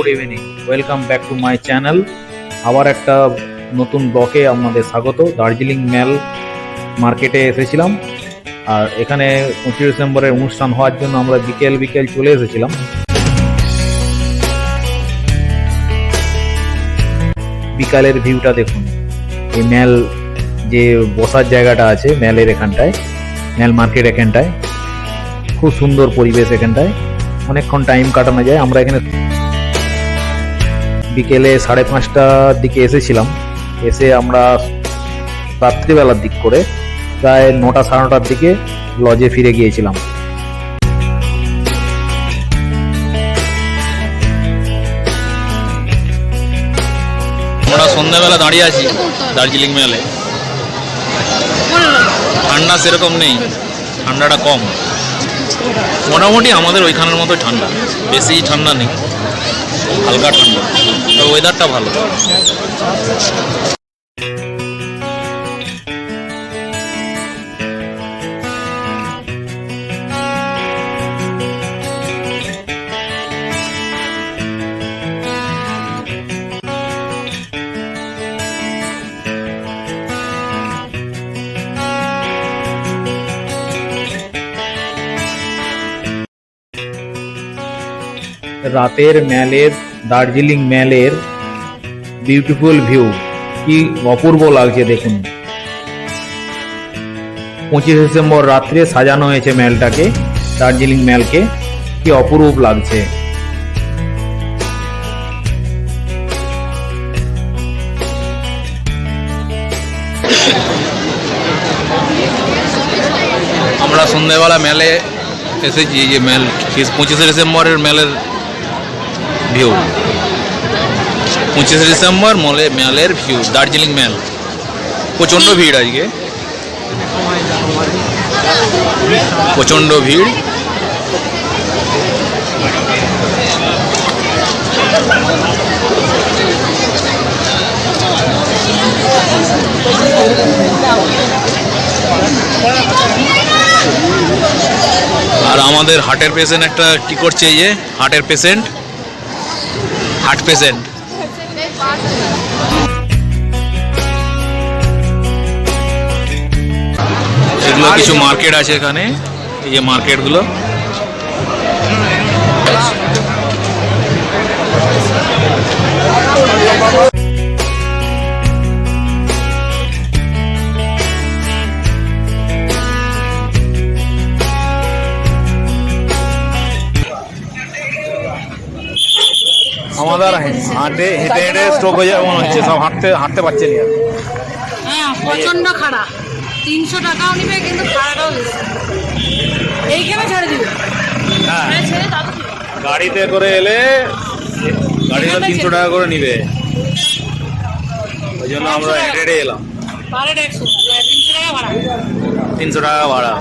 Good evening, welcome back to my channel. আবার একটা নতুন ব্লকে আপনাদের স্বাগত। দার্জিলিং মেল মার্কেটে এসেছিলাম, আর এখানে 25 ডিসেম্বরের অনুষ্ঠান হওয়ার জন্য আমরা বিকেল চলে এসেছিলাম। বিকালের ভিউটা দেখুন, এই মেল যে বসার জায়গাটা আছে মেলের এখানটায়, মেল মার্কেট এখানটায় খুব সুন্দর পরিবেশ। এখানটায় অনেকক্ষণ টাইম কাটানো যায়। আমরা এখানে বিকেলে 5:30টার দিকে এসেছিলাম, এসে আমরা রাত্রিবেলার দিক করে প্রায় 9টা 9:30টার দিকে লজে ফিরে গিয়েছিলাম। আমরা সন্ধ্যাবেলা দাঁড়িয়ে আছি দার্জিলিং মেলে। ঠান্ডা সেরকম নেই, ঠান্ডাটা কম, মোটামুটি আমাদের ওইখানের মতো ঠান্ডা, বেশি ঠান্ডা নেই, হালকা ঠান্ডা, তো ওয়েদারটা ভালো। রাতের মেলের, দার্জিলিং মেলের বিউটিফুল ভিউ কি অপূর্ব লাগছে দেখুন। 25 ডিসেম্বর রাত্রে সাজানো হয়েছে মেলটাকে, দার্জিলিং মেলকে, কি অপরূপ লাগছে। আমরা সন্ধ্যাবেলা মেলে এসেছি, যে মেল 25 ডিসেম্বরের মেলের ভিউ, 25 ডিসেম্বর মেলের ভিউ, দার্জিলিং মেল। প্রচণ্ড ভিড় আজকে, প্রচণ্ড ভিড়। আর আমাদের হার্টের পেশেন্ট একটা কি করছে, এই যে হার্টের পেশেন্ট, হার্ট পেশেন্ট। এগুলো কিছু মার্কেট আছে এখানে, এই যে মার্কেটগুলো। আমাদের হেঁটে হেঁটে স্ট্রোক হয়ে যাবে মনে হচ্ছে, সব হাঁটতে পারছে না। হ্যাঁ, প্রচন্ড খারাপ। 300 টাকাও নিবে, কিন্তু ভাড়াটাও বেশি। এইখানে ছেড়ে দিবে। হ্যাঁ, ছেড়ে দাদু দিবে। গাড়িতে করে এলে গাড়িতে 300 টাকা করে নিবে, ওই জন্য আমরা হেঁটে এলাম। পারে 150, 300 টাকা ভাড়া। 300 টাকা ভাড়া।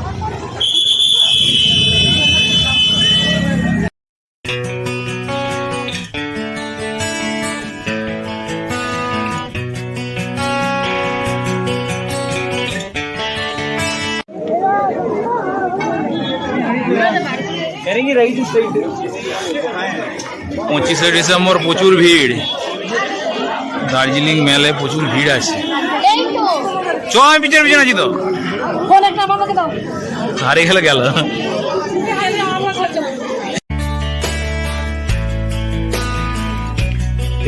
পঁচিশে ডিসেম্বর প্রচুর ভিড়, দার্জিলিং মেলে প্রচুর ভিড় আছে। চ, আমি পিছনে আছি তো, হারিয়ে গেলে গেল।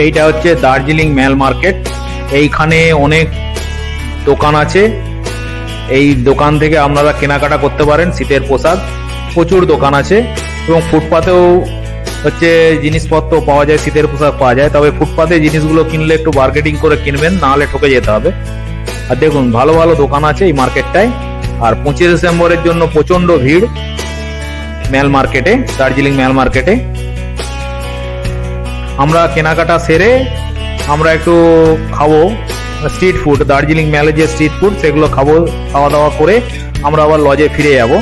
এইটা হচ্ছে দার্জিলিং মেল মার্কেট। এইখানে অনেক দোকান আছে, এই দোকান থেকে আপনারা কেনাকাটা করতে পারেন শীতের পোশাক। প্রচুর দোকান আছে, এবং ফুটপাতেও হচ্ছে জিনিসপত্র পাওয়া যায়, শীতের পোশাক পাওয়া যায়। তবে ফুটপাতে জিনিসগুলো কিনলে একটু বার্গেটিং করে কিনবেন, নাহলে ঠকে যেতে হবে। আর দেখুন, ভালো ভালো দোকান আছে এই মার্কেটটায়। আর 25 ডিসেম্বরের জন্য প্রচন্ড ভিড় মেল মার্কেটে, দার্জিলিং মেল মার্কেটে। আমরা কেনাকাটা সেরে আমরা একটু খাবো স্ট্রিট ফুড, দার্জিলিং মেলে যে স্ট্রিট ফুড সেগুলো খাবো। খাওয়া দাওয়া করে আমরা আবার লজে ফিরে যাব।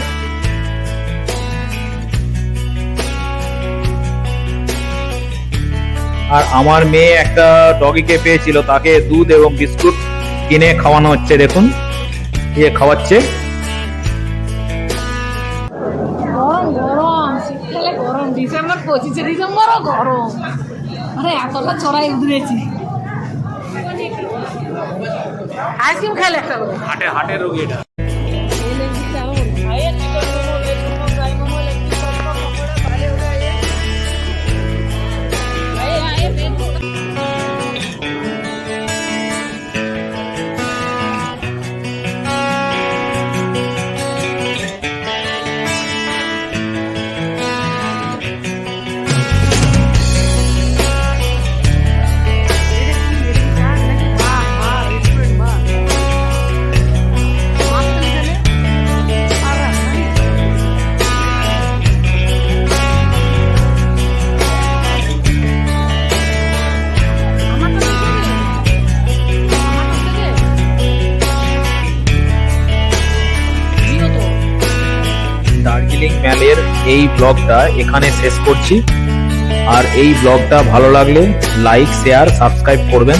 আর আমার মেয়ে একটা ডগিকে পেয়েছিল, তাকে দুধ এবং বিস্কুট কিনে খাওয়ানো হচ্ছে। দেখুন, ইয়ে খাওয়াচ্ছে। গরম গরম, শীতকালে গরম, ডিসেম্বর 25 ডিসেম্বরও গরম। আরে এতটা চড়াই উঠেছি। আইসক্রিম খাইলে একটা করে হাটের রোগী এটা। দার্জিলিং ম্যালের এই ব্লগটা এখানে শেষ করছি। আর এই ব্লগটা ভালো লাগলে লাইক, শেয়ার, সাবস্ক্রাইব করবেন।